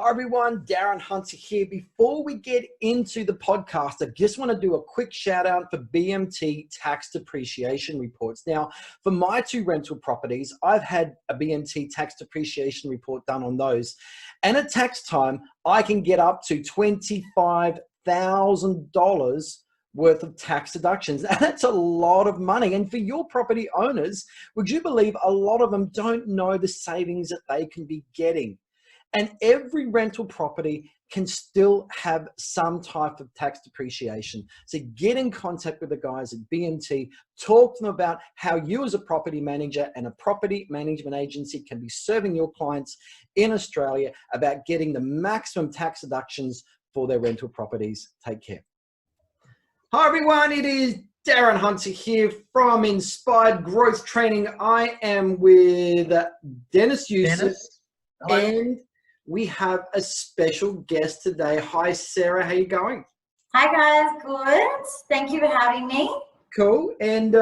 Hi everyone, Darren Hunter here. Before we get into the podcast, I just want to do a quick shout out for BMT Tax Depreciation Reports. Now, for my two rental properties, I've had a BMT Tax Depreciation Report done on those. And at tax time, I can get up to $25,000 worth of tax deductions. That's a lot of money. And for your property owners, would you believe a lot of them don't know the savings that they can be getting? And every rental property can still have some type of tax depreciation. So get in contact with the guys at BMT, talk to them about how you as a property manager and a property management agency can be serving your clients in Australia about getting the maximum tax deductions for their rental properties. Take care. Hi everyone, it is Darren Hunter here from Inspired Growth Training. I am with Dennis Yusuf and we have a special guest today. Hi, Sarah. How you going? Hi, guys. Good. Thank you for having me. Cool. And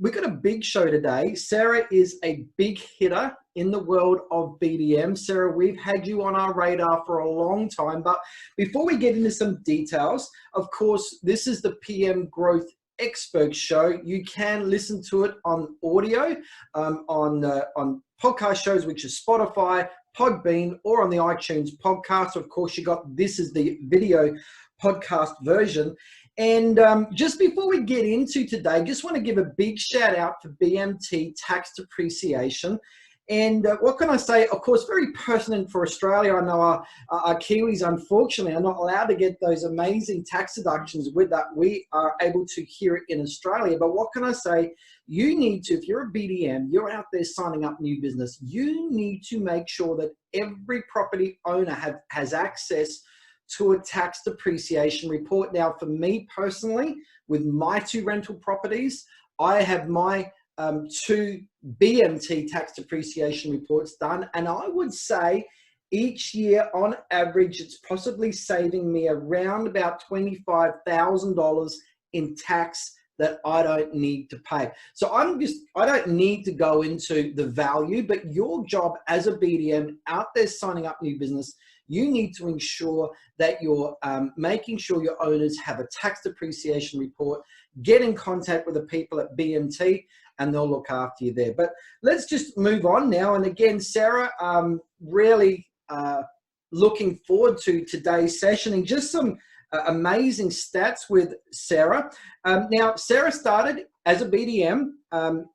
we've got a big show today. Sarah is a big hitter in the world of BDM. Sarah, we've had you on our radar for a long time. But before we get into some details, of course, this is the PM Growth Expert Show. You can listen to it on audio, on podcast shows, which is Spotify, Podbean, or on the iTunes podcast. Of course, you got this is the video podcast version. And just before we get into today, just want to give a big shout out to BMT Tax Depreciation. And what can I say? Of course, very pertinent for Australia. I know our Kiwis, unfortunately, are not allowed to get those amazing tax deductions with that. We are able to hear it in Australia. But what can I say? You need to, if you're a BDM, you're out there signing up new business, you need to make sure that every property owner has access to a tax depreciation report. Now, for me personally, with my two rental properties, I have my two BMT tax depreciation reports done. And I would say each year on average, it's possibly saving me around about $25,000 in tax that I don't need to pay. So I don't need to go into the value, but your job as a BDM out there signing up new business, you need to ensure that you're making sure your owners have a tax depreciation report. Get in contact with the people at BMT and they'll look after you there. But let's just move on now. And again, Sarah, really looking forward to today's session and just some amazing stats with Sarah. Now, Sarah started as a BDM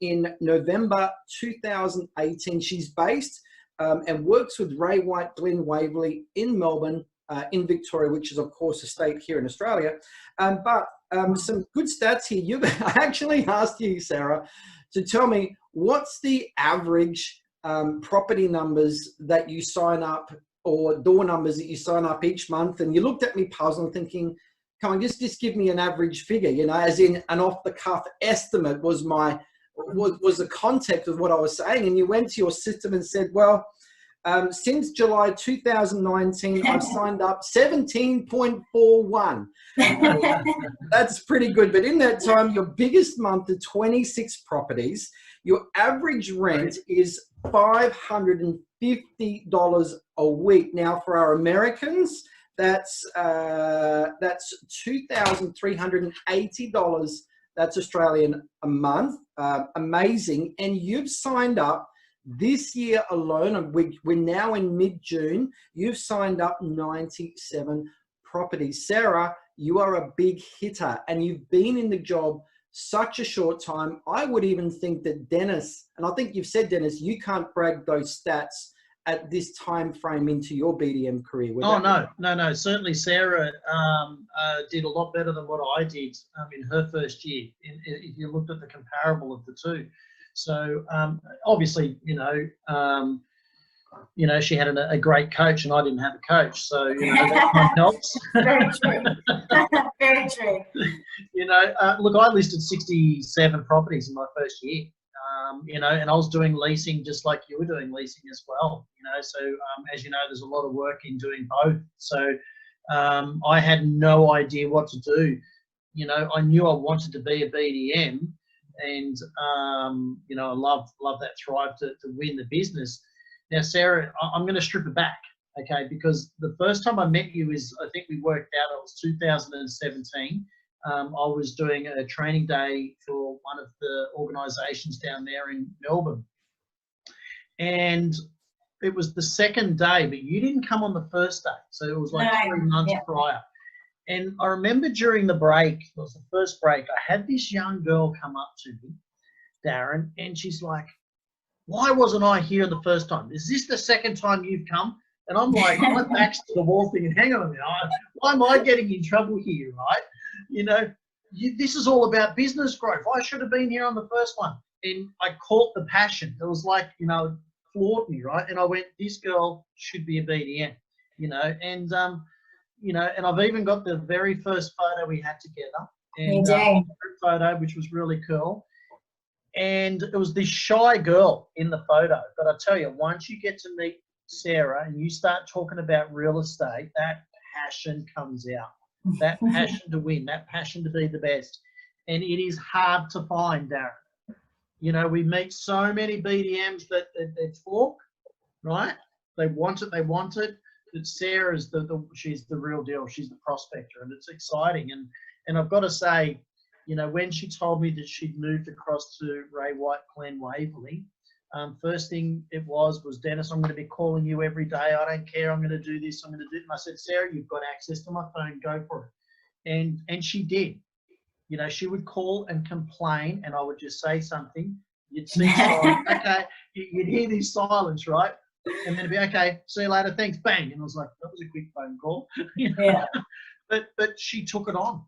in November 2018. She's based and works with Ray White Glen Waverley in Melbourne, in Victoria, which is, of course, a state here in Australia. But some good stats here. I actually asked you, Sarah, to tell me what's the average property numbers that you sign up or door numbers that you sign up each month. And you looked at me puzzled thinking, come on, just give me an average figure, you know, as in an off the cuff estimate was the context of what I was saying. And you went to your system and said, well, since July 2019, I've signed up 17.41. That's pretty good. But in that time, your biggest month is 26 properties. Your average rent is $550 a week. Now, for our Americans, that's $2,380. That's Australian a month. Amazing. And you've signed up this year alone, and we're now in mid-June, you've signed up 97 properties. Sarah, you are a big hitter and you've been in the job such a short time. I would even think that Dennis, and I think you've said, Dennis, you can't brag those stats at this time frame into your BDM career. Oh, no. Certainly Sarah did a lot better than what I did in her first year, if you looked at the comparable of the two. So obviously, she had a great coach and I didn't have a coach. So, that kind of helps. Very true. Very true. Look, I listed 67 properties in my first year, and I was doing leasing just like you were doing leasing as well, So as you know, there's a lot of work in doing both. So I had no idea what to do. I knew I wanted to be a BDM. And, I love that thrive to win the business. Now, Sarah, I'm going to strip it back. Okay, because the first time I met you is, I think we worked out it was 2017. I was doing a training day for one of the organisations down there in Melbourne. And it was the second day, but you didn't come on the first day. So it was like 3 months prior. And I remember during the break, it was the first break, I had this young girl come up to me, Darren, and she's like, why wasn't I here the first time? Is this the second time you've come? And I'm like, my back's to the wall thinking, hang on a minute, why am I getting in trouble here, right? You know, this is all about business growth. I should have been here on the first one. And I caught the passion. It was like, you know, floored me, right? And I went, this girl should be a BDM, you know, and, you know, and I've even got the very first photo we had together. And group photo, which was really cool. And it was this shy girl in the photo. But I tell you, once you get to meet Sarah and you start talking about real estate, that passion comes out. That passion to win, that passion to be the best. And it is hard to find, Darren. You know, we meet so many BDMs that they talk, right? They want it, But Sarah's she's the real deal. She's the prospector, and it's exciting. And I've got to say, you know, when she told me that she'd moved across to Ray White Glen Waverley, first thing it was, Dennis, I'm going to be calling you every day. I don't care. I'm going to do this. I'm going to do it. And I said, Sarah, you've got access to my phone. Go for it. And she did. You know, she would call and complain, and I would just say something. You'd see silence. Okay, you'd hear this silence, right? And then it'd be, okay, see you later, thanks, bang. And I was like, that was a quick phone call. You know? Yeah. But she took it on.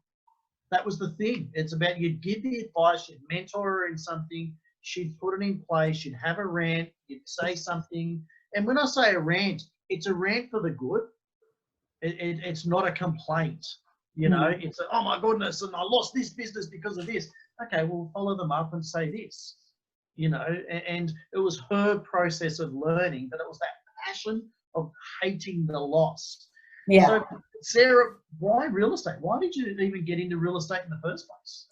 That was the thing. It's about, you'd give the advice, you'd mentor her in something, she'd put it in place, you'd have a rant, you'd say something. And when I say a rant, it's a rant for the good. It's not a complaint. You know, it's a, oh my goodness, and I lost this business because of this. Okay, well, follow them up and say this. You know, and it was her process of learning, but it was that passion of hating the loss. Yeah. So, Sarah, why real estate? Why did you even get into real estate in the first place?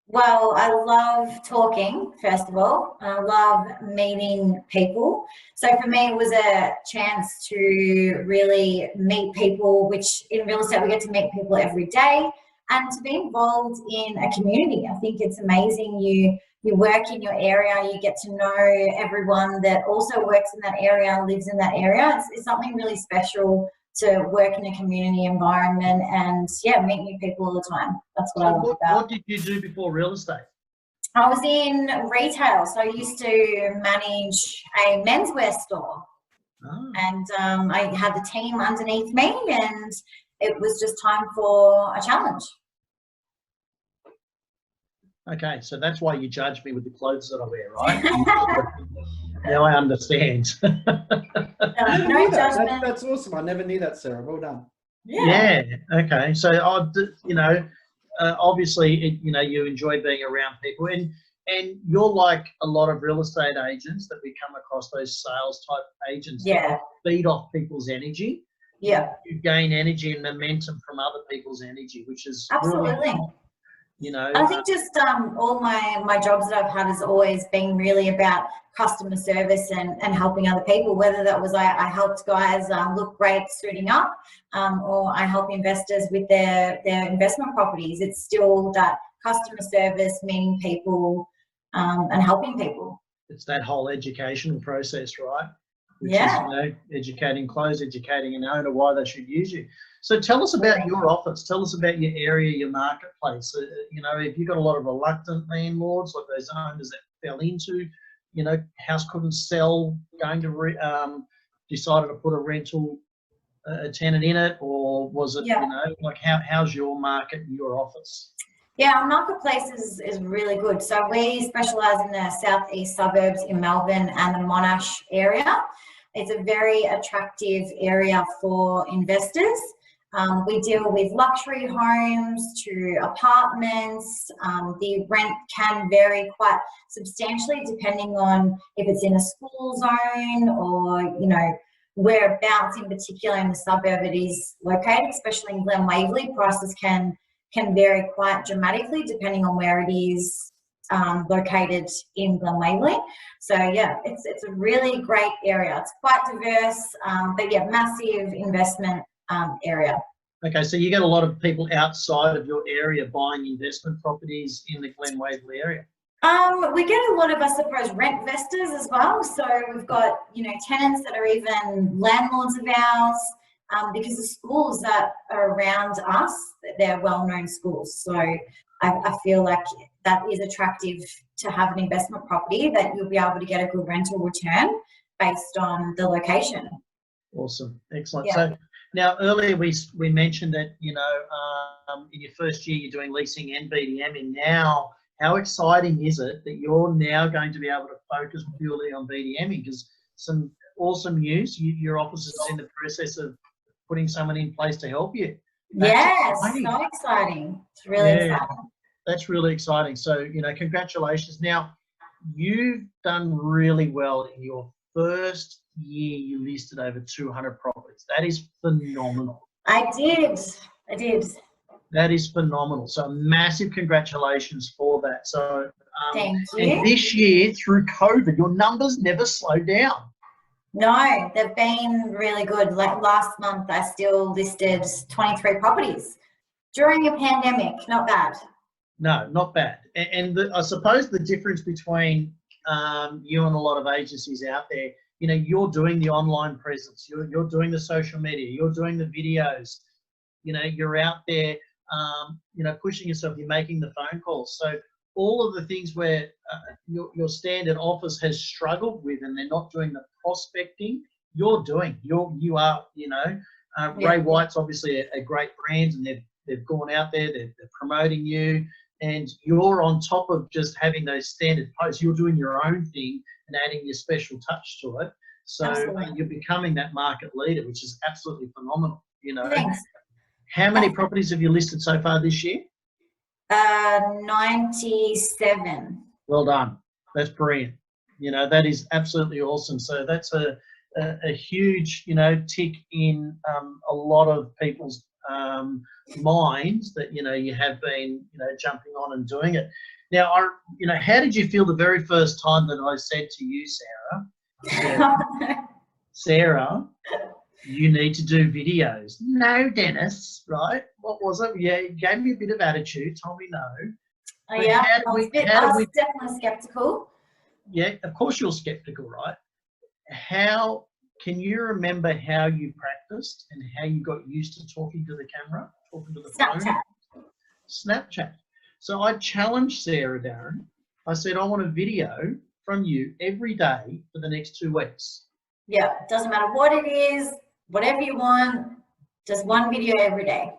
Well, I love talking, first of all. I love meeting people. So for me, it was a chance to really meet people, which in real estate, we get to meet people every day, and to be involved in a community. I think it's amazing. You work in your area, you get to know everyone that also works in that area, lives in that area. It's something really special to work in a community environment and, yeah, meet new people all the time. That's what I love about. What did you do before real estate? I was in retail, so I used to manage a menswear store. Oh. And I had the team underneath me, and it was just time for a challenge. Okay, so that's why you judge me with the clothes that I wear, right? Now I understand. No judgment. That's awesome. I never knew that, Sarah. Well done. Yeah. Okay. So you know, obviously, you know, you enjoy being around people, and you're like a lot of real estate agents that we come across, those sales type agents that feed off people's energy. Yeah. You gain energy and momentum from other people's energy, which is absolutely. Really cool. You know, I think just all my jobs that I've had has always been really about customer service and helping other people, whether that was I helped guys look great suiting up, or I help investors with their investment properties. It's still that customer service, meeting people, and helping people. It's that whole educational process, right? Which is, you know, educating close, educating an owner why they should use you. So tell us about your office. Tell us about your area, your marketplace. You know, if you've got a lot of reluctant landlords, like those owners that fell into, you know, house couldn't sell, going to decided to put a rental tenant in it, or was it, you know, like how's your market and your office? Yeah, our marketplace is really good. So we specialise in the southeast suburbs in Melbourne and the Monash area. It's a very attractive area for investors. We deal with luxury homes to apartments. The rent can vary quite substantially depending on if it's in a school zone or, you know, whereabouts in particular in the suburb it is located, especially in Glen Waverley. Prices can vary quite dramatically depending on where it is located in Glenwaverley. So yeah, it's a really great area. It's quite diverse, but yeah, massive investment area. Okay, so you get a lot of people outside of your area buying investment properties in the Glenwaverley area. We get a lot of, I suppose, rent investors as well. So we've got, you know, tenants that are even landlords of ours, because the schools that are around us, they're well-known schools. So I feel like that is attractive to have an investment property that you'll be able to get a good rental return based on the location. Awesome, excellent. Yeah. So now earlier we mentioned that, you know, in your first year you're doing leasing and BDM, and now how exciting is it that you're now going to be able to focus purely on BDMing? Because some awesome news, your office is in the process of putting someone in place to help you. Yes, so exciting. It's really exciting. That's really exciting. So, you know, congratulations. Now, you've done really well in your first year. You listed over 200 properties. That is phenomenal. I did. That is phenomenal. So massive congratulations for that. So, thank you. And this year through COVID, your numbers never slowed down. No, they've been really good. Like last month, I still listed 23 properties during a pandemic. Not bad. No, not bad. And I suppose the difference between you and a lot of agencies out there, you know, you're doing the online presence, you're doing the social media, you're doing the videos, you know, you're out there, you know, pushing yourself, you're making the phone calls. So all of the things where your standard office has struggled with, and they're not doing the prospecting, you're doing. You are, you know, Ray White's obviously a great brand, and they've gone out there, they're promoting you, and you're on top of just having those standard posts. You're doing your own thing and adding your special touch to it. So you're becoming that market leader, which is absolutely phenomenal. You know, thanks. How many properties have you listed so far this year? 97. Well done. That's brilliant. You know, that is absolutely awesome. So that's a huge, you know, tick in a lot of people's minds that, you know, you have been, you know, jumping on and doing it. Now, you know, how did you feel the very first time that I said to you, Sarah, you need to do videos? No, Dennis, right? What was it? Yeah, you gave me a bit of attitude, told me no. Oh, yeah, I was definitely skeptical. Yeah, of course you're skeptical, right? How can you remember how you practiced and how you got used to talking to the camera, talking to the phone? Snapchat. So I challenged Sarah, Darren. I said, I want a video from you every day for the next 2 weeks. Yeah, doesn't matter what it is, whatever you want, just one video every day.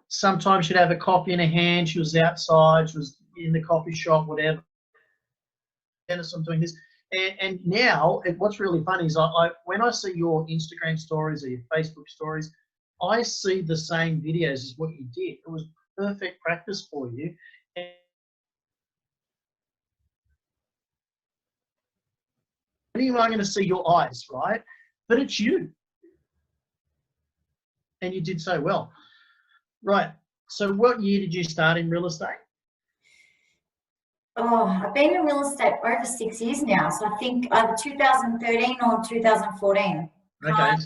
Sometimes she'd have a coffee in her hand. She was outside. She was in the coffee shop, whatever. Dennis, I'm doing this. And now, what's really funny is when I see your Instagram stories or your Facebook stories, I see the same videos as what you did. It was perfect practice for you. And anyone going to see your eyes, right? But it's you. And you did so well. Right. So what year did you start in real estate? Oh, I've been in real estate over 6 years now. So I think either 2013 or 2014. Okay.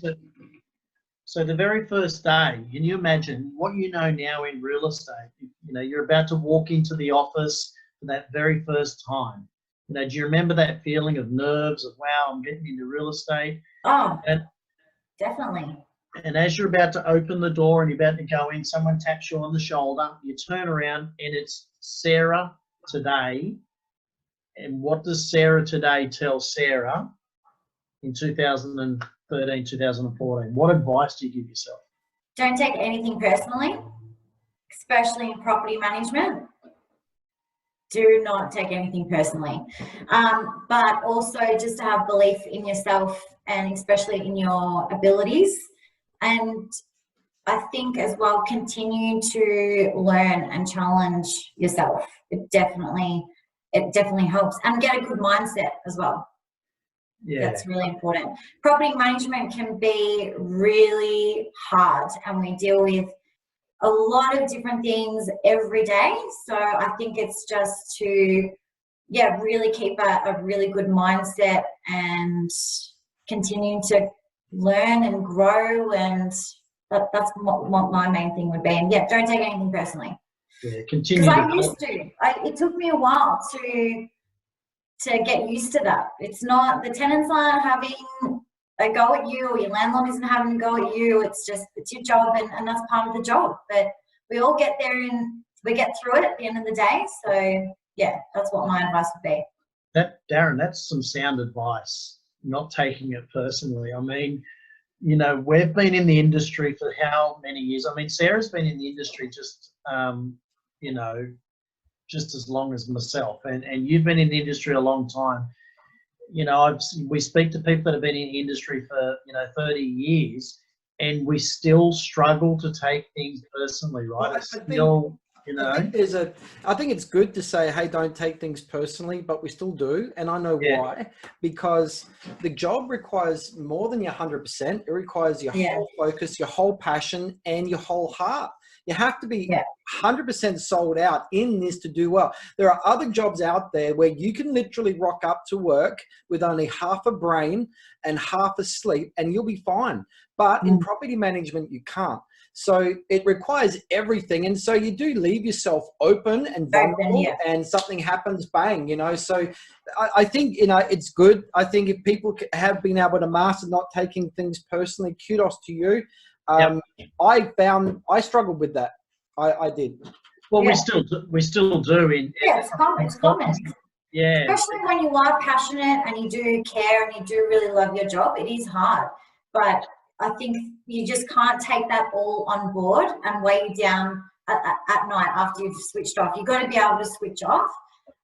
So the very first day, can you imagine what you know now in real estate? You know, you're about to walk into the office for that very first time. You know, do you remember that feeling of nerves of, wow, I'm getting into real estate? Oh, definitely. And as you're about to open the door and you're about to go in, someone taps you on the shoulder, you turn around and it's Sarah today. And what does Sarah today tell Sarah in 2013, 2014? What advice do you give yourself? Don't take anything personally, especially in property management. Do not take anything personally. But also just to have belief in yourself and especially in your abilities. And I think as well, continue to learn and challenge yourself. It definitely helps, and get a good mindset as well. Yeah, that's really important. Property management can be really hard, and we deal with a lot of different things every day. So I think it's just to, yeah, really keep a really good mindset and continue to learn and grow, and that's what my main thing would be. And yeah, don't take anything personally. Yeah, continue. Because I used to. It took me a while to get used to that. It's not, the tenants aren't having a go at you, or your landlord isn't having a go at you. It's just, it's your job, and that's part of the job. But we all get there and we get through it at the end of the day. So yeah, that's what my advice would be. Darren, that's some sound advice, not taking it personally. I mean, you know, we've been in the industry for how many years? I mean, Sarah's been in the industry just, you know, just as long as myself, and you've been in the industry a long time. You know, we speak to people that have been in the industry for, you know, 30 years, and we still struggle to take things personally, right? Well, it's still, you know. I think it's good to say, hey, don't take things personally, but we still do. And I know why, because the job requires more than your 100%. It requires your whole focus, your whole passion, and your whole heart. You have to be 100% sold out in this to do well. There are other jobs out there where you can literally rock up to work with only half a brain and half a sleep, and you'll be fine. But in property management, you can't. So it requires everything. And so you do leave yourself open and vulnerable, and something happens, bang, you know. So I think, you know, it's good. I think if people have been able to master not taking things personally, kudos to you. I struggled with that. I did. Well, we still do. It's common. Yeah. Especially when you are passionate and you do care and you do really love your job, it is hard. But I think you just can't take that all on board and weigh you down at night after you've switched off. You've got to be able to switch off.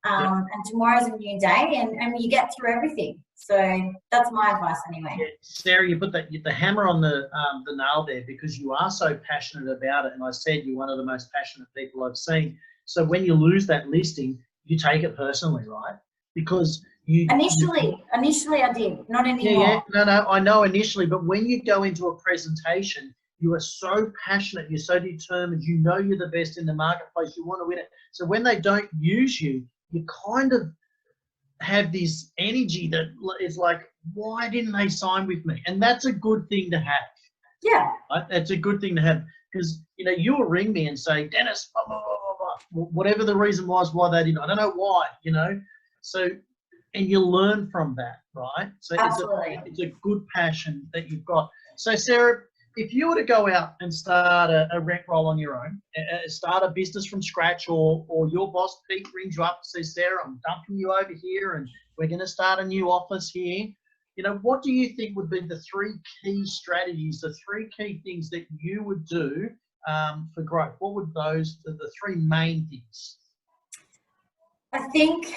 And tomorrow's a new day, and you get through everything. So that's my advice anyway. Yeah. Sarah, you put the hammer on the nail there, because you are so passionate about it. And I said you're one of the most passionate people I've seen. So when you lose that listing, you take it personally, right? Because Initially I did, not anymore. No, I know initially, but when you go into a presentation, you are so passionate, you're so determined, you know you're the best in the marketplace, you want to win it. So when they don't use you, you kind of have this energy that is like, why didn't they sign with me? And that's a good thing to have. Yeah. Right? That's a good thing to have, because, you know, you'll ring me and say, Dennis, blah, blah, blah, blah, whatever the reason was why they didn't. I don't know why, you know. So, and you learn from that, right? So it's a good passion that you've got. So Sarah, if you were to go out and start a rent roll on your own, start a business from scratch, or your boss Pete rings you up and says, Sarah, I'm dumping you over here and we're going to start a new office here. You know, what do you think would be the 3 key strategies, the 3 key things that you would do for growth? What would those, the 3 main things? I think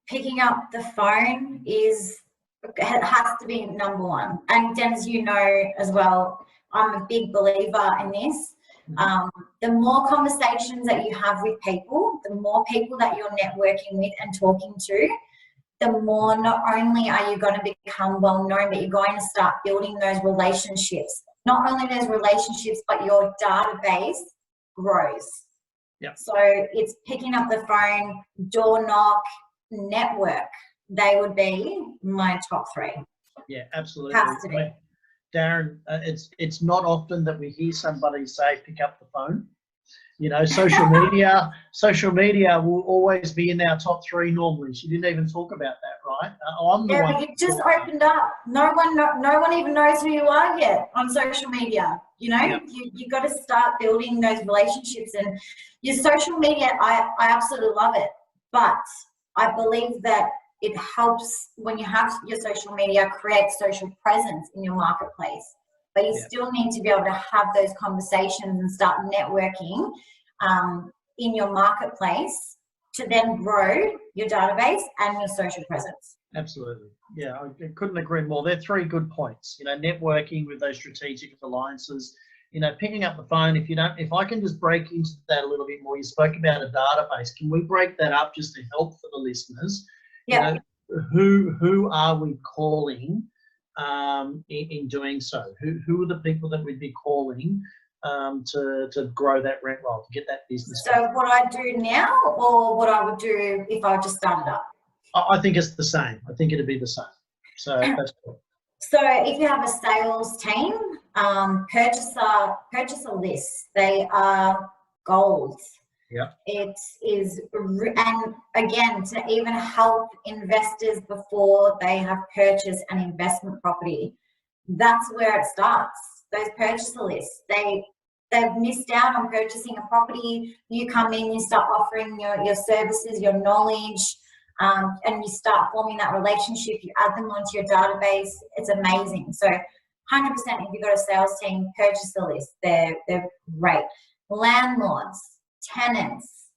picking up the phone has to be number 1. And Dennis, you know as well, I'm a big believer in this. The more conversations that you have with people, the more people that you're networking with and talking to, the more not only are you going to become well known, but you're going to start building those relationships. Not only those relationships, but your database grows. Yep. So it's picking up the phone, door knock, network. They would be my top 3. Yeah, absolutely. Has to be. Darren, it's not often that we hear somebody say pick up the phone. You know, social media will always be in our top 3 normally. She didn't even talk about that, right? I'm the one. But you just opened up. No one even knows who you are yet on social media. You know, you got to start building those relationships, and your social media. I absolutely love it, but I believe that it helps when you have your social media create social presence in your marketplace. But you still need to be able to have those conversations and start networking in your marketplace to then grow your database and your social presence. Absolutely. Yeah, I couldn't agree more. They're 3 good points. You know, networking with those strategic alliances, you know, picking up the phone. If I can just break into that a little bit more, you spoke about a database. Can we break that up just to help for the listeners? Yeah. You know, who are we calling in doing so? Who are the people that we'd be calling to grow that rent roll, to get that business. So what I do now, or what I would do if I just started up? I think it's the same. I think it'd be the same. So that's cool. So if you have a sales team, purchaser lists, they are gold. Yeah. It is, and again, to even help investors before they have purchased an investment property, that's where it starts. Those purchaser lists, they've missed out on purchasing a property. You come in, you start offering your services, your knowledge, and you start forming that relationship. You add them onto your database. It's amazing. So 100%, if you've got a sales team, purchaser list, they're great. Landlords, tenants,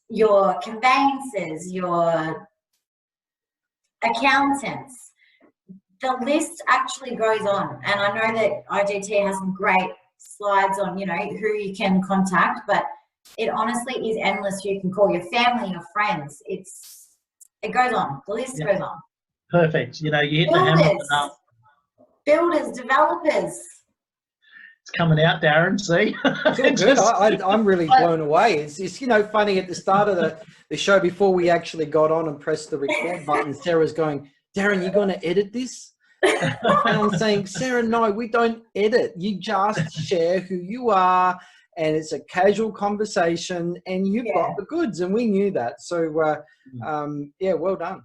your conveyancers, your accountants. The list actually goes on, and I know that IGT has some great slides on, you know, who you can contact, but it honestly is endless. You can call your family, your friends. It goes on. The list goes on. Perfect. You know, you hit the hammer. Builders, developers. It's coming out, Darren. See, it's all good. I'm really blown away. It's you know, funny at the start of the show, before we actually got on and pressed the record button, Sarah's going, Darren, you're going to edit this? And I'm saying, Sarah, no, we don't edit. You just share who you are, and it's a casual conversation, and you've got the goods, and we knew that. So, yeah, well done.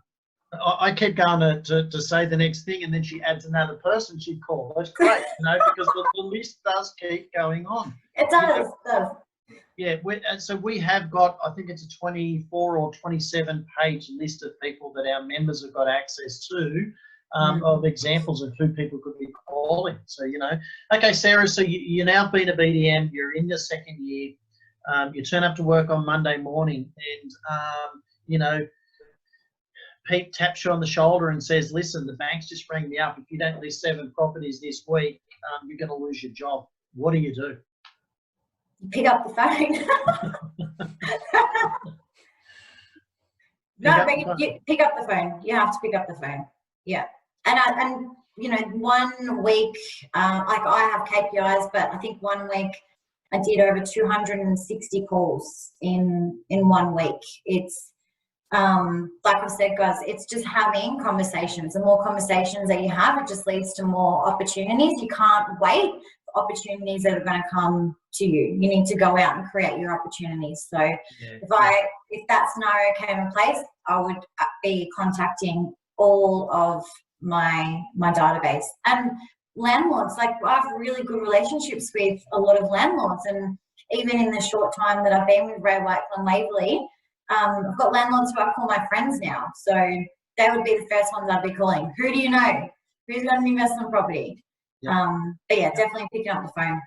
I kept going to say the next thing, and then she adds another person she'd call. That's great, you know, because the list does keep going on. It does. Yeah, so we have got, I think it's a 24 or 27 page list of people that our members have got access to, of examples of who people could be calling. So, you know, okay, Sarah, so you're now been a BDM, you're in your second year, you turn up to work on Monday morning, and, you know, Pete taps you on the shoulder and says, listen, the bank's just rang me up. If you don't list 7 properties this week, you're going to lose your job. What do? You pick up the phone. You pick up the phone. You have to pick up the phone. Yeah. And you know, 1 week, like I have KPIs, but I think 1 week I did over 260 calls in 1 week. It's, like I said, guys, it's just having conversations. The more conversations that you have, it just leads to more opportunities. You can't wait for opportunities that are going to come to you. You need to go out and create your opportunities. So if that scenario came in place, I would be contacting all of my database. And landlords, like I have really good relationships with a lot of landlords, and even in the short time that I've been with Ray White and Waverley, I've got landlords who I call my friends now. So they would be the first ones I'd be calling. Who do you know? Who's got an investment property? But yeah, definitely picking up the phone.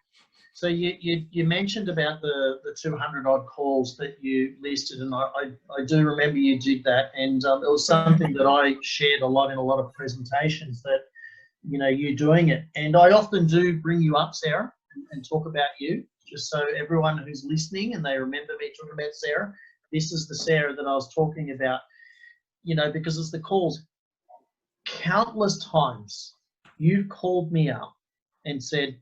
So you mentioned about the 200 odd calls that you listed, and I do remember you did that, and it was something that I shared a lot in a lot of presentations, that, you know, you doing it. And I often do bring you up, Sarah, and talk about you, just so everyone who's listening and they remember me talking about Sarah. This is the Sarah that I was talking about, you know, because it's the calls. Countless times you've called me up and said,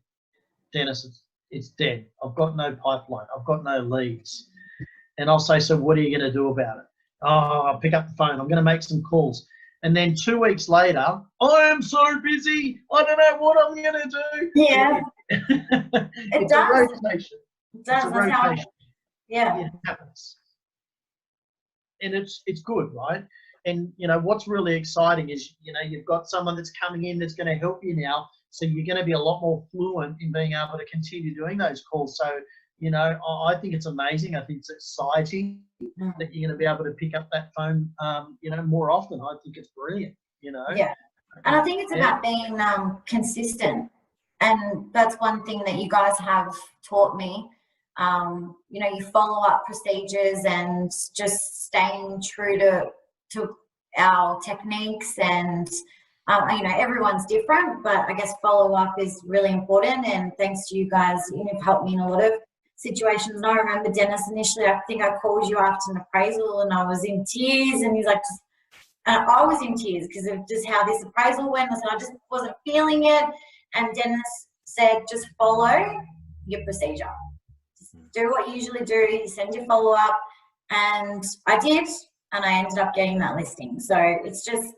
Dennis, it's dead. I've got no pipeline. I've got no leads. And I'll say, so what are you going to do about it? Oh, I'll pick up the phone. I'm going to make some calls. And then 2 weeks later, I am so busy. I don't know what I'm going to do. Yeah. It's a rotation. It does. It's a rotation. Yeah. It happens. And it's good, right? And, you know, what's really exciting is, you know, you've got someone that's coming in that's going to help you now. So you're going to be a lot more fluent in being able to continue doing those calls. So, you know, I think it's amazing. I think it's exciting that you're going to be able to pick up that phone, you know, more often. I think it's brilliant, you know. Yeah. And I think it's about being consistent. And that's one thing that you guys have taught me. You know, you follow up procedures and just staying true to our techniques, and you know, everyone's different, but I guess follow up is really important. And thanks to you guys, you've helped me in a lot of situations. And I remember, Dennis, initially I think I called you after an appraisal and I was in tears, and he's like, and I was in tears because of just how this appraisal went. I just wasn't feeling it. And Dennis said, just follow your procedure. Just do what you usually do. You send your follow-up, and I did, and I ended up getting that listing. So it's just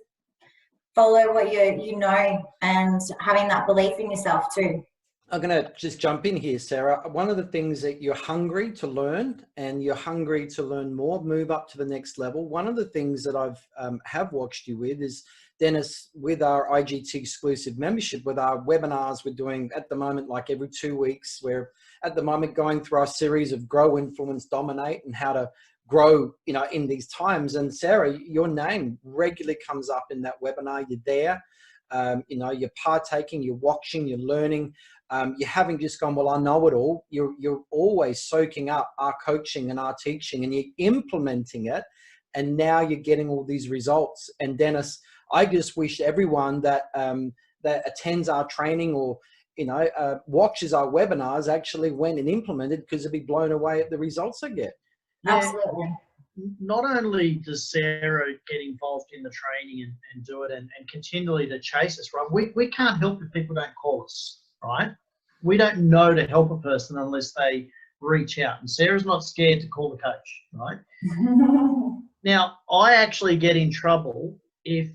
follow what you know, and having that belief in yourself too. I'm going to just jump in here, Sarah. One of the things that you're hungry to learn, and you're hungry to learn more, move up to the next level. One of the things that I've have watched you with is, Dennis, with our IGT exclusive membership, with our webinars we're doing at the moment, like every 2 weeks. We're at the moment going through our series of Grow, Influence, Dominate, and how to grow, you know, in these times. And Sarah, your name regularly comes up in that webinar. You're there, you know, you're partaking, you're watching, you're learning. You haven't just gone, well, I know it all. You're always soaking up our coaching and our teaching, and you're implementing it. And now you're getting all these results. And Dennis, I just wish everyone that that attends our training, or you know, watches our webinars, actually went and implemented, because they'd be blown away at the results I get. Yeah. Absolutely. Not only does Sarah get involved in the training and do it and continually to chase us, right? We can't help if people don't call us, right? We don't know to help a person unless they reach out. And Sarah's not scared to call the coach, right? Now, I actually get in trouble if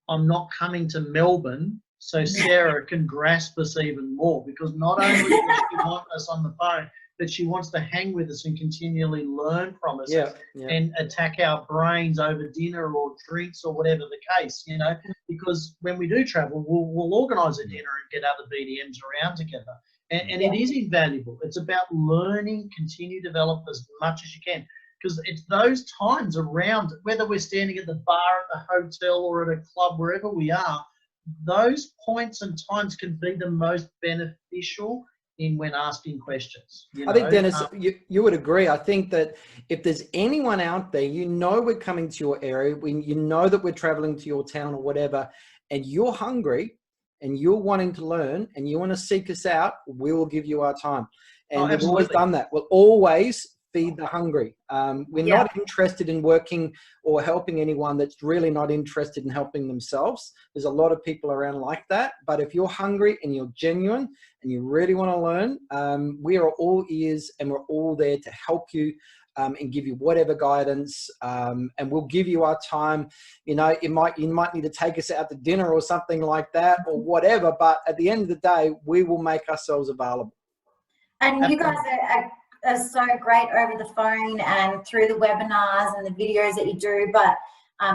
I'm not coming to Melbourne so Sarah can grasp us even more, because not only does she want us on the phone, but she wants to hang with us and continually learn from us, and attack our brains over dinner or drinks or whatever the case, you know, because when we do travel, we'll organise a dinner and get other BDMs around together. And it is invaluable. It's about learning, continue to develop as much as you can, because it's those times around, whether we're standing at the bar, at the hotel, or at a club, wherever we are, those points and times can be the most beneficial in when asking questions. You know? I think, Dennis, you would agree. I think that if there's anyone out there, you know, we're coming to your area, you know that we're traveling to your town or whatever, and you're hungry and you're wanting to learn and you want to seek us out, we will give you our time. And we've always done that. We'll always feed the hungry. We're not interested in working or helping anyone that's really not interested in helping themselves. There's a lot of people around like that. But if you're hungry and you're genuine and you really want to learn, we are all ears, and we're all there to help you and give you whatever guidance, and we'll give you our time. You know, you might need to take us out to dinner or something like that, or whatever. But at the end of the day, we will make ourselves available. And you guys are so great over the phone and through the webinars and the videos that you do, but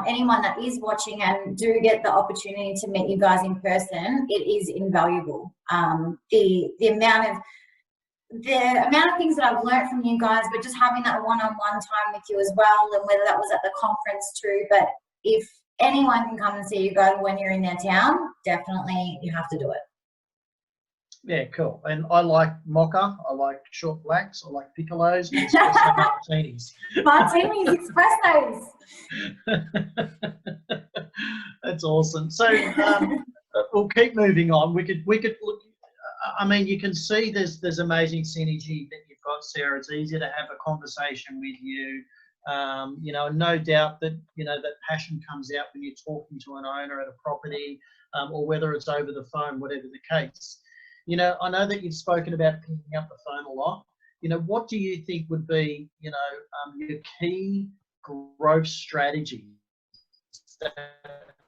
anyone that is watching and do get the opportunity to meet you guys in person, it is invaluable. The amount of things that I've learned from you guys, but just having that one-on-one time with you as well, and whether that was at the conference too, but if anyone can come and see you guys when you're in their town, definitely you have to do it. Yeah, cool. And I like mocha, I like short blacks, I like piccolos, and espresso martinis. Martinis, espressos. That's awesome. So we'll keep moving on. We could look. I mean, you can see there's amazing synergy that you've got, Sarah. It's easy to have a conversation with you. You know, no doubt that, you know, that passion comes out when you're talking to an owner at a property, or whether it's over the phone, whatever the case. You know, I know that you've spoken about picking up the phone a lot. You know, what do you think would be, you know, your key growth strategy that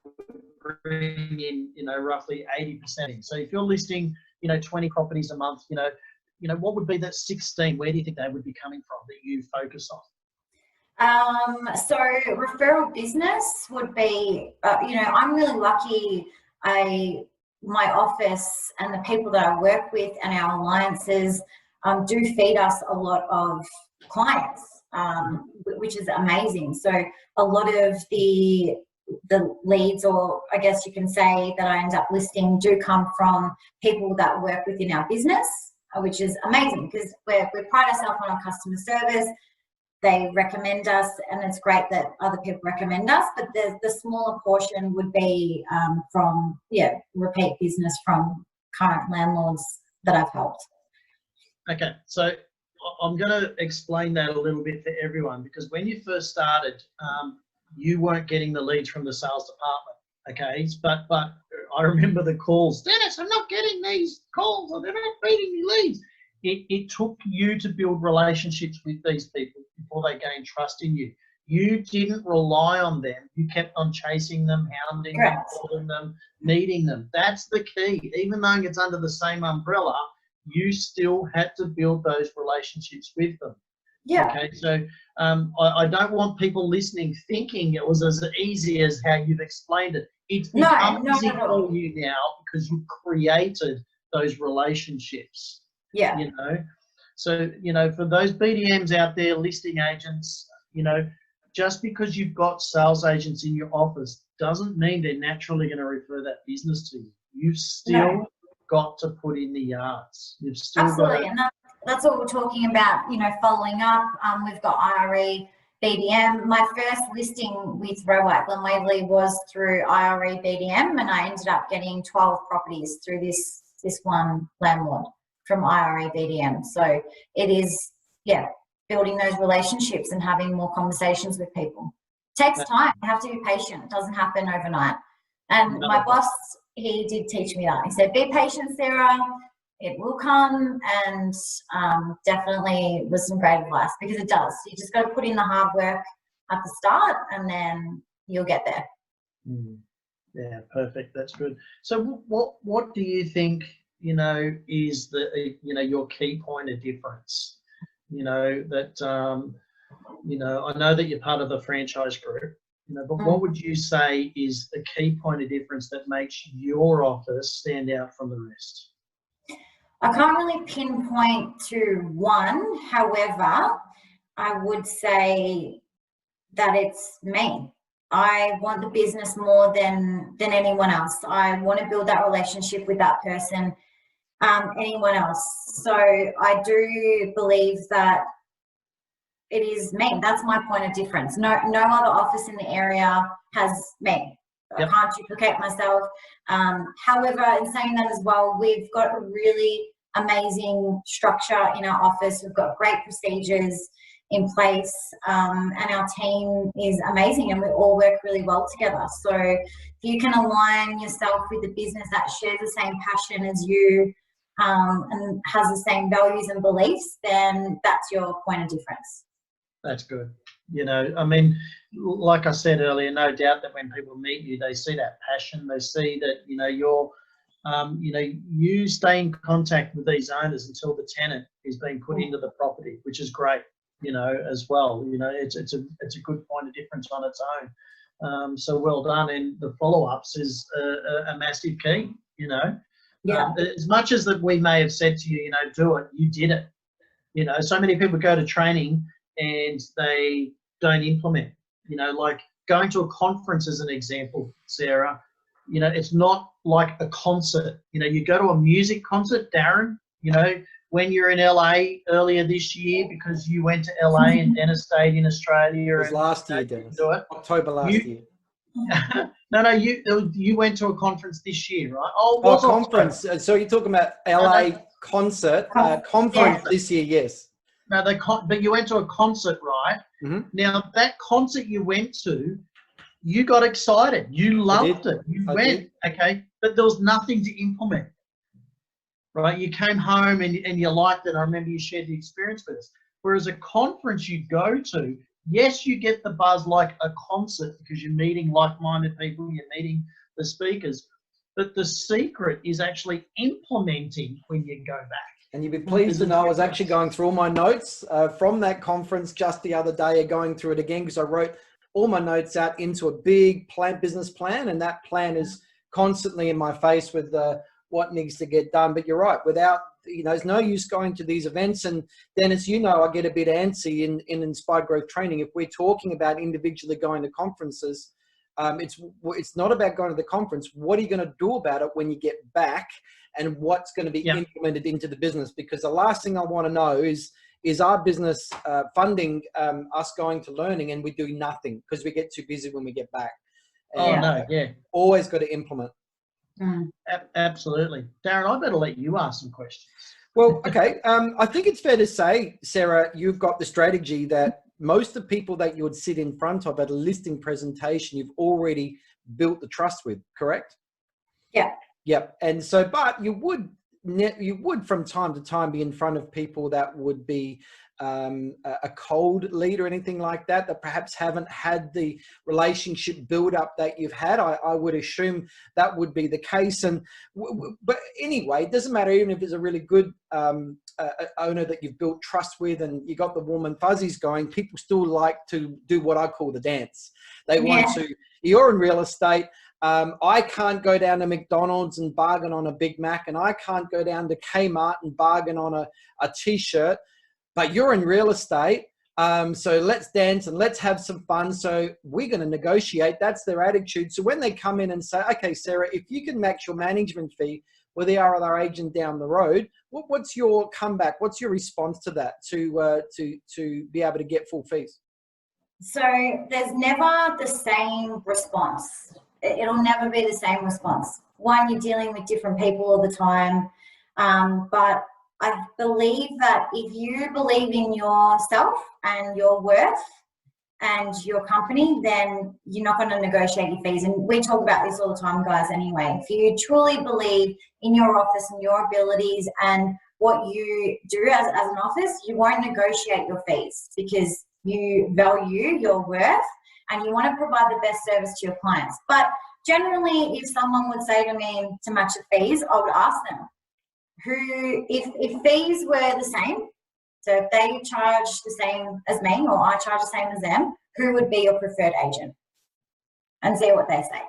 would bring in, you know, roughly 80%? So if you're listing, you know, 20 properties a month, you know, what would be that 16? Where do you think they would be coming from that you focus on? So referral business would be, you know, I'm really lucky. My office and the people that I work with and our alliances do feed us a lot of clients, which is amazing. So a lot of the leads, or I guess you can say that I end up listing, do come from people that work within our business, which is amazing because we pride ourselves on our customer service. They recommend us, and it's great that other people recommend us, but the smaller portion would be from repeat business from current landlords that I've helped. Okay, so I'm going to explain that a little bit for everyone, because when you first started, you weren't getting the leads from the sales department, okay? But I remember the calls. Dennis, I'm not getting these calls, or they're not feeding me leads. It took you to build relationships with these people before they gained trust in you. You didn't rely on them. You kept on chasing them, hounding them, calling them, meeting them. That's the key. Even though it's under the same umbrella, you still had to build those relationships with them. Yeah. Okay, so I don't want people listening thinking it was as easy as how you've explained it. It's become easy for you now because you created those relationships. Yeah. You know, so, you know, for those BDMs out there, listing agents, you know, just because you've got sales agents in your office doesn't mean they're naturally going to refer that business to you. You've still got to put in the yards. You've still absolutely, got and that's what we're talking about. You know, following up. We've got IRE, BDM. My first listing with Rowan Waverley was through IRE BDM, and I ended up getting 12 properties through this one landlord from IRE BDM. So it is, building those relationships and having more conversations with people. It takes time. You have to be patient. It doesn't happen overnight. And my boss, he did teach me that. He said, be patient, Sarah. It will come. And definitely was some great advice, because it does. You just got to put in the hard work at the start, and then you'll get there. Yeah, perfect. That's good. So what do you think, you know, is the, you know, your key point of difference? You know, that, you know, I know that you're part of the franchise group, you know, but what would you say is the key point of difference that makes your office stand out from the rest? I can't really pinpoint to one. However, I would say that it's me. I want the business more than anyone else. I want to build that relationship with that person, anyone else. So I do believe that it is me. That's my point of difference. No other office in the area has me. I can't duplicate myself. However, in saying that as well, we've got a really amazing structure in our office. We've got great procedures in place, and our team is amazing, and we all work really well together. So if you can align yourself with the business that shares the same passion as you, and has the same values and beliefs, then that's your point of difference. That's good. You know, I mean, like I said earlier, no doubt that when people meet you, they see that passion. They see that, you know, you're, you know, you stay in contact with these owners until the tenant is being put into the property, which is great, you know, as well. You know, it's a good point of difference on its own. So well done. And the follow-ups is a massive key, you know. Yeah. As much as that we may have said to you, you know, do it, you did it. You know, so many people go to training and they don't implement. You know, like going to a conference as an example, Sarah, you know, it's not like a concert. You know, you go to a music concert, Darren, you know, when you're in LA earlier this year, because you went to LA and Dennis stayed in Australia. It was last year, Dennis. Do it. October last year. No, you went to a conference this year, right? Oh, conference. So you're talking about LA concert, conference this year, yes. No, but you went to a concert, right? Mm-hmm. Now, that concert you went to, you got excited. You loved it. You went, okay, but there was nothing to implement, right? You came home and you liked it. I remember you shared the experience with us. Whereas a conference you go to, yes, you get the buzz like a concert because you're meeting like-minded people, you're meeting the speakers, but the secret is actually implementing when you go back. And you'd be pleased to know I was actually going through all my notes from that conference just the other day, going through it again, because I wrote all my notes out into a big business plan, and that plan is constantly in my face with what needs to get done. But you're right, without, you know, there's no use going to these events. And Dennis, you know, I get a bit antsy in Inspired Growth Training. If we're talking about individually going to conferences, it's not about going to the conference. What are you going to do about it when you get back, and what's going to be implemented into the business? Because the last thing I want to know is our business funding us going to learning, and we do nothing because we get too busy when we get back. And, always got to implement. Absolutely. Darren, I better let you ask some questions. Well, okay. I think it's fair to say, Sarah, you've got the strategy that most of the people that you would sit in front of at a listing presentation, you've already built the trust with, correct? Yeah. Yep. And so, but you would from time to time be in front of people that would be a cold lead or anything like that, that perhaps haven't had the relationship build up that you've had. I would assume that would be the case. And but anyway, it doesn't matter, even if it's a really good owner that you've built trust with and you got the warm and fuzzies going, people still like to do what I call the dance. They want to, you're in real estate. I can't go down to McDonald's and bargain on a Big Mac, and I can't go down to Kmart and bargain on a t-shirt, but you're in real estate. So let's dance and let's have some fun. So we're going to negotiate. That's their attitude. So when they come in and say, okay, Sarah, if you can match your management fee with the other agent down the road, what's your comeback? What's your response to that to be able to get full fees? So there's never the same response. It'll never be the same response. One, you're dealing with different people all the time. But I believe that if you believe in yourself and your worth and your company, then you're not going to negotiate your fees. And we talk about this all the time, guys, anyway. If you truly believe in your office and your abilities and what you do as an office, you won't negotiate your fees because you value your worth and you want to provide the best service to your clients. But generally, if someone would say to me to match the fees, I would ask them, if fees were the same, so if they charge the same as me or I charge the same as them, who would be your preferred agent? And see what they say.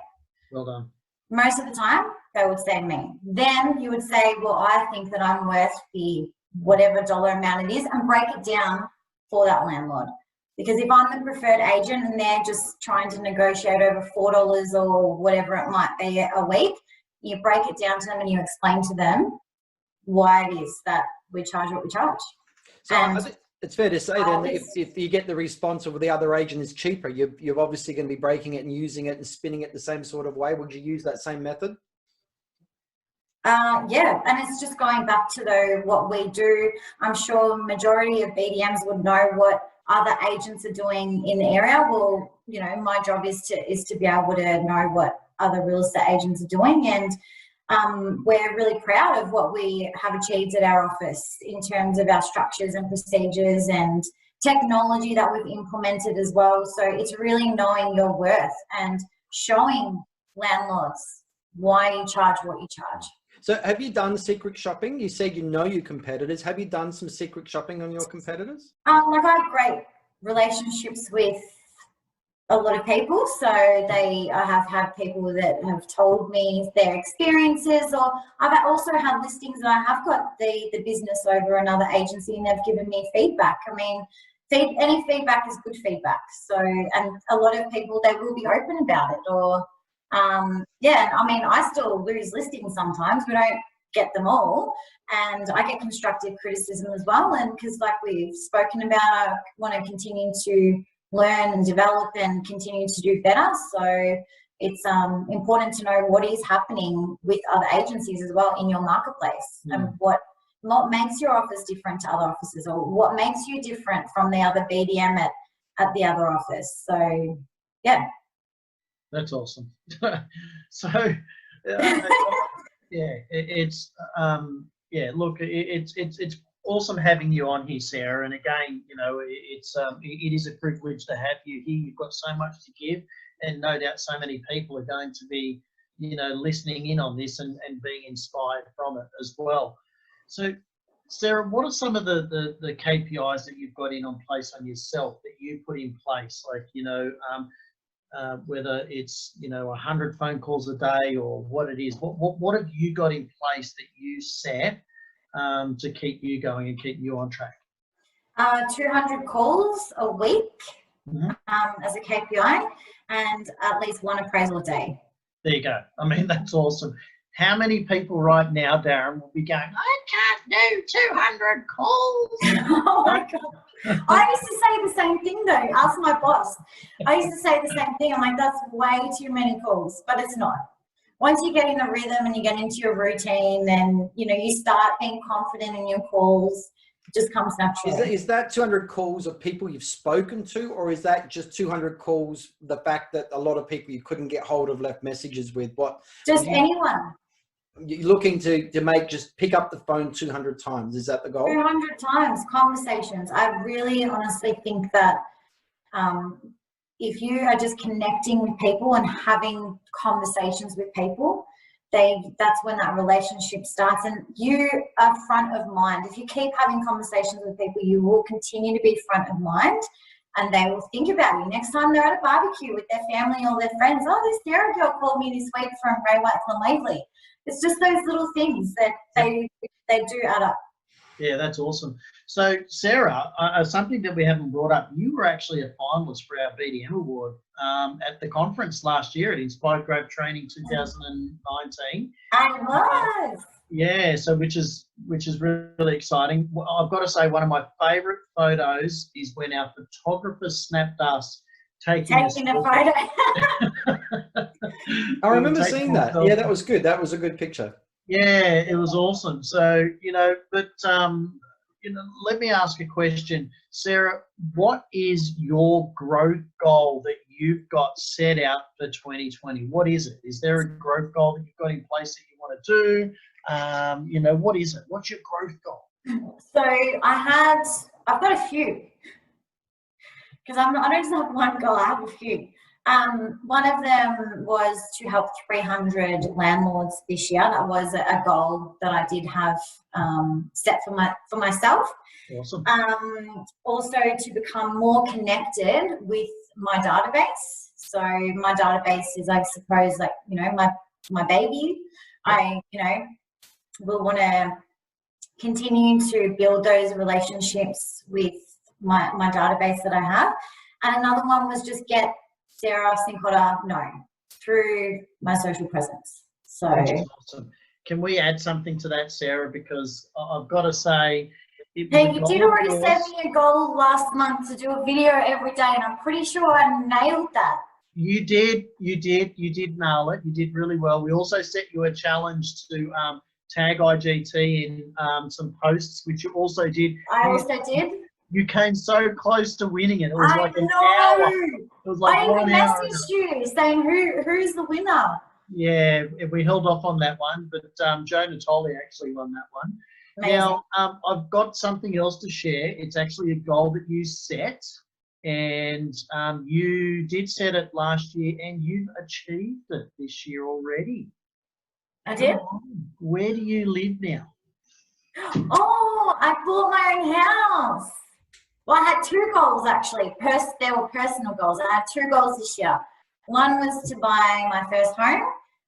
Well done. Most of the time, they would say me. Then you would say, well, I think that I'm worth the whatever dollar amount it is, and break it down for that landlord. Because if I'm the preferred agent and they're just trying to negotiate over $4 or whatever it might be a week, you break it down to them and you explain to them why it is that we charge what we charge. So I think it's fair to say then that if you get the response of the other agent is cheaper, you're obviously going to be breaking it and using it and spinning it the same sort of way. Would you use that same method? Yeah, and it's just going back to what we do. I'm sure majority of BDMs would know what other agents are doing in the area. Well, you know, my job is to be able to know what other real estate agents are doing, and we're really proud of what we have achieved at our office in terms of our structures and procedures and technology that we've implemented as well. So it's really knowing your worth and showing landlords why you charge what you charge. So have you done secret shopping? You said you know your competitors. Have you done some secret shopping on your competitors? Like I have great relationships with a lot of people. So I have had people that have told me their experiences, or I've also had listings that I have got the business over another agency and they've given me feedback. I mean, any feedback is good feedback. So, and a lot of people, they will be open about it, or yeah, I mean, I still lose listings sometimes. We don't get them all, and I get constructive criticism as well. And because like we've spoken about, I want to continue to learn and develop and continue to do better. So it's important to know what is happening with other agencies as well in your marketplace, and what makes your office different to other offices, or what makes you different from the other BDM at the other office. So yeah. That's awesome. So, yeah, look, it's awesome having you on here, Sarah. And again, you know, it is a privilege to have you here. You've got so much to give, and no doubt so many people are going to be, you know, listening in on this and being inspired from it as well. So, Sarah, what are some of the KPIs that you've got in place on yourself that you put in place? Like, you know, whether it's, you know, 100 phone calls a day or what it is, what have you got in place that you set to keep you going and keep you on track? 200 calls a week as a KPI, and at least one appraisal a day. There you go. I mean, that's awesome. How many people right now, Darren, will be going, I can't do 200 calls? Oh my God. I used to say the same thing though. Ask my boss. I used to say the same thing. I'm like, that's way too many calls, but it's not. Once you get in a rhythm and you get into your routine, then, you know, you start being confident in your calls. just comes naturally. Is that 200 calls of people you've spoken to, or is that just 200 calls, the fact that a lot of people you couldn't get hold of left messages with? What? Just anyone. You're looking to just pick up the phone 200 times. Is that the goal? 200 times, conversations. I really honestly think that if you are just connecting with people and having conversations with people, that's when that relationship starts, and you are front of mind. If you keep having conversations with people, you will continue to be front of mind, and they will think about you next time they're at a barbecue with their family or their friends. Oh, this Sarah girl called me this week from Ray White's on Waverley. It's just those little things that they do add up. Yeah, that's awesome. So, Sarah, something that we haven't brought up, you were actually a finalist for our BDM award at the conference last year at Inspired Growth Training 2019. I was. Yeah, so which is really exciting. Well, I've got to say, one of my favourite photos is when our photographer snapped us taking a photo. I remember seeing that. Yeah, that was good. That was a good picture. Yeah, it was awesome. So, let me ask a question. Sarah, what is your growth goal that you've got set out for 2020? What is it? Is there a growth goal that you've got in place that you want to do? What is it? What's your growth goal? So I've got a few, because I don't just have one goal, I have a few. One of them was to help 300 landlords this year. That was a goal that I did have set for myself. Awesome. Also to become more connected with my database. So my database is, I suppose, like, my baby. I, will want to continue to build those relationships with my database that I have. And another one was just get Sarah Cincotta known through my social presence. So awesome. Can we add something to that, Sarah? Because I've got to say, hey, you did already send me a goal last month to do a video every day, and I'm pretty sure I nailed that. You did nail it. You did really well. We also set you a challenge to tag IGT in some posts, which you also did. I also did. You came so close to winning it. It was like an hour. It was like I even messaged you saying who's the winner. Yeah, we held off on that one, but Joe Natoli actually won that one. Amazing. Now, I've got something else to share. It's actually a goal that you set, and you did set it last year, and you've achieved it this year already. I did? Where do you live now? Oh, I bought my own house. Well, I had two goals actually. They were personal goals. I had two goals this year. One was to buy my first home,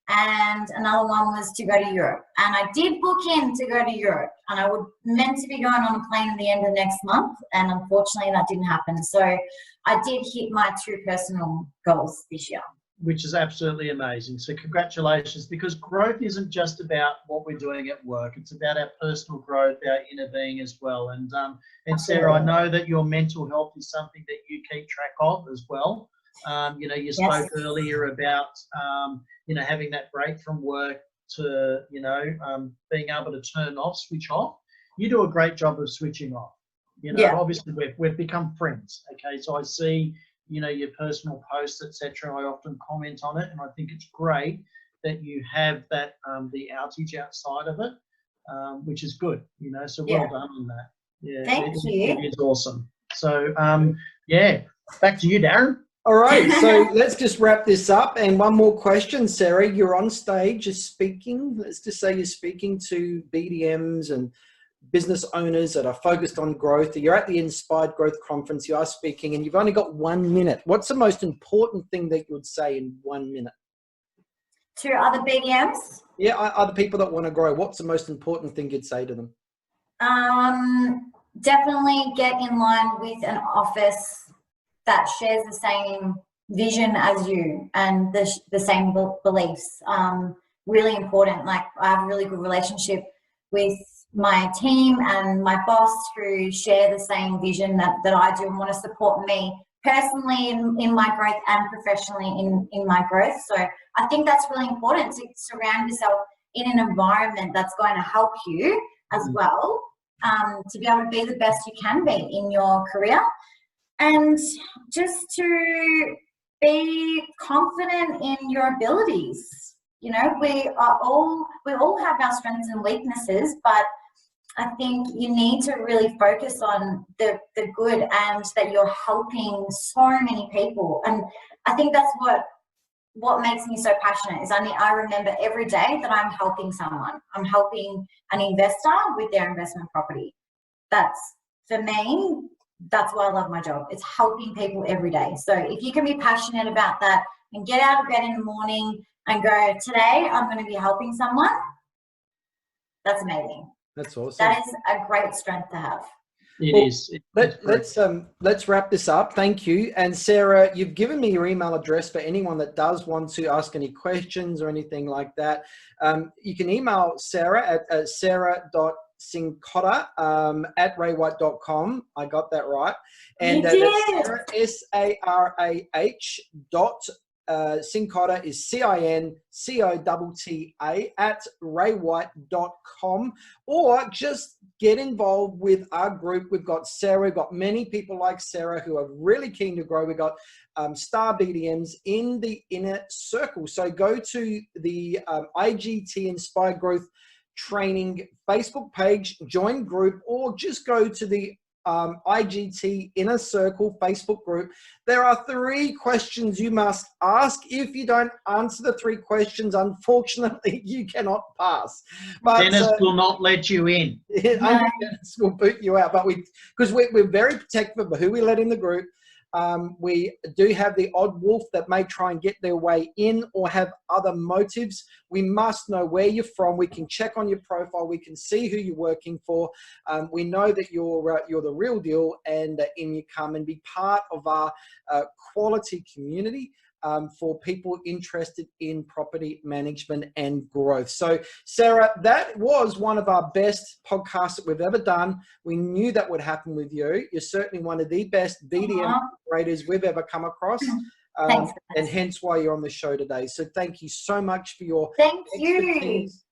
and another one was to go to Europe. And I did book in to go to Europe, and I was meant to be going on a plane at the end of next month, and unfortunately that didn't happen. So I did hit my two personal goals this year. Which is absolutely amazing. So congratulations, because growth isn't just about what we're doing at work. It's about our personal growth, our inner being as well. And Sarah, I know that your mental health is something that you keep track of as well. You spoke earlier about, having that break from work to, being able to switch off. You do a great job of switching off. Obviously we've become friends. Okay. So I see, your personal posts, etc. I often comment on it, and I think it's great that you have that the outage outside of it, which is good. So well done on that. Yeah, thank you. It is awesome. So back to you, Darren. All right, so let's just wrap this up. And one more question, Sarah. You're on stage, you're speaking. Let's just say you're speaking to BDMs and business owners that are focused on growth. You're at the Inspired Growth Conference, you are speaking, and you've only got 1 minute. What's the most important thing that you would say in 1 minute? To other BDMs? Yeah, other people that want to grow. What's the most important thing you'd say to them? Definitely get in line with an office that shares the same vision as you and the same beliefs. Really important. Like, I have a really good relationship with my team and my boss who share the same vision that I do and want to support me personally in my growth and professionally in my growth. So I think that's really important, to surround yourself in an environment that's going to help you as well to be able to be the best you can be in your career, and just to be confident in your abilities. You know, we all have our strengths and weaknesses, but I think you need to really focus on the good, and that you're helping so many people. And I think that's what makes me so passionate is I remember every day that I'm helping someone. I'm helping an investor with their investment property. That's, for me, that's why I love my job. It's helping people every day. So if you can be passionate about that and get out of bed in the morning and go, today I'm going to be helping someone, that's amazing. That's awesome. That is a great strength to have. It is. Let's wrap this up. Thank you. And Sarah, you've given me your email address for anyone that does want to ask any questions or anything like that. You can email Sarah at sarah.cincotta at raywhite.com. I got that right. And Sarah, SARAH. Cincotta is CINCOTTA at raywhite.com, or just get involved with our group. We've got Sarah, we've got many people like Sarah who are really keen to grow. We've got star BDMs in the inner circle. So go to the IGT Inspired Growth Training Facebook page, join group, or just go to the IGT Inner Circle Facebook group. There are 3 questions you must ask. If you don't answer the 3 questions, unfortunately, you cannot pass. But Dennis will not let you in. Dennis will boot you out. But because we're very protective of who we let in the group. We do have the odd wolf that may try and get their way in or have other motives. We must know where you're from. We can check on your profile. We can see who you're working for. We know that you're the real deal, and in you come and be part of our quality community for people interested in property management and growth. So, Sarah, that was one of our best podcasts that we've ever done. We knew that would happen with you. You're certainly one of the best BDM operators we've ever come across. And hence why you're on the show today. So thank you so much for your expertise.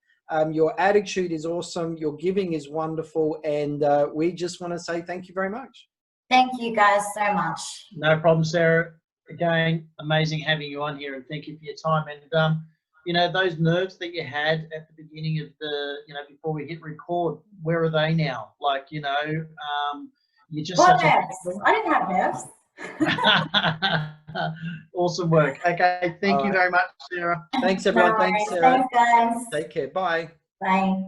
Your attitude is awesome. Your giving is wonderful. And we just want to say thank you very much. Thank you guys so much. No problem, Sarah. Again, amazing having you on here, and thank you for your time. And you know, those nerves that you had at the beginning of the, before we hit record, where are they now? Like, you just what nerves? I didn't have nerves. Awesome work. Okay, thank you very much, Sarah. Thanks, everyone. Thanks, Sarah. Thanks, guys. Take care. Bye. Bye.